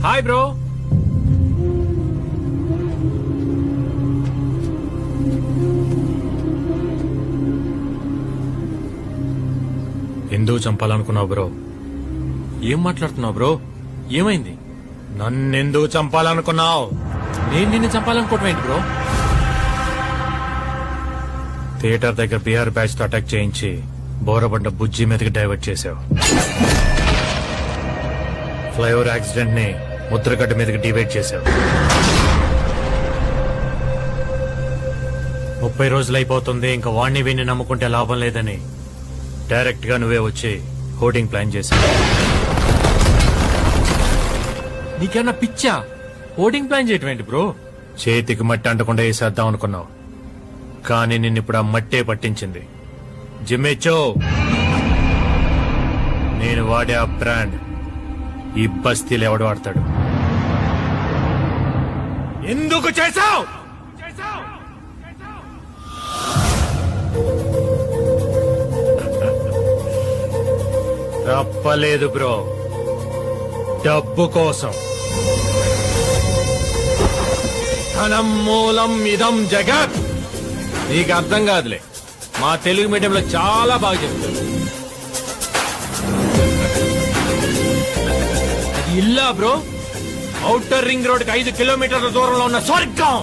Hi bro. ఎందుకు చంపాలనుకున్నావు bro? ఏం మాట్లాడుతున్నావు బ్రో? ఏమైంది? నన్నెందుకు చంపాలనుకున్నావు? నేను నిన్ను చంపాలనుకోవటం ఏంటి బ్రో? థియేటర్ దగ్గర బీఆర్ బ్యాచ్ తో అటాక్ చేయించి బోరబండ బుజ్జి మీదకి డైవర్ట్ చేశావు. ఫ్లైఓవర్ యాక్సిడెంట్ ని ముద్రగడ్డ మీదకి డివైడ్ చేశావు. 30 రోజులు అయిపోతుంది, ఇంకా వాణ్ణి వీణ్ణి నమ్ముకుంటే లాభం లేదని డైరెక్ట్ గా నువ్వే వచ్చి హోర్డింగ్ ప్లాన్ చేశావు. నీకన్నా పిచ్చా? హోర్డింగ్ ప్లాన్ చేయటం ఏంటి బ్రో? చేతికి మట్టి అంటకుండా వేసేద్దాం అనుకున్నావు, కానీ నిన్నిప్పుడు ఆ మట్టే పట్టించింది. జిమ్మెచ్చో, నేను వాడే ఆ బ్రాండ్ ఈ బస్తీలు ఎవడు వాడతాడు? ఎందుకు చేశావు? తప్పలేదు బ్రో, డబ్బు కోసం. ధనం మూలం ఇదం జగత్. నీకు అర్థం కాదులే, మా తెలుగు మీడియంలో చాలా బాగా చెప్తారు. అది ఇల్లా బ్రో? ఔటర్ రింగ్ రోడ్ కి 5 కిలోమీటర్ల దూరంలో ఉన్న స్వర్గం.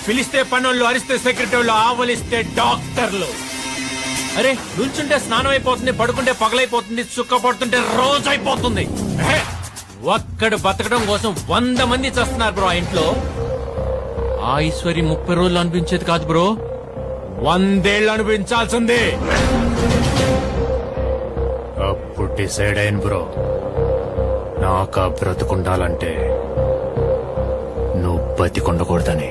పిలిస్తే పనులు, అరిస్తే సెక్రటరీలు, ఆవలిస్తే డాక్టర్లు. అరే, నుంచుంటే స్నానం అయిపోతుంది, పడుకుంటే పగలైపోతుంది, సుక్క పడుతుంటే రోజు అయిపోతుంది. ఒక్కడు బతకడం కోసం 100 మంది చేస్తున్నారు బ్రో ఆ ఇంట్లో. ఆ ఐశ్వర్య 30 రోజులు అనిపించేది కాదు బ్రో, 100 ఏళ్ళు అనిపించాల్సిందే. అప్పుడు డిసైడ్ అయిన బ్రో, నాకు బ్రతుకుండాలంటే నువ్వు బతికుండకూడదని.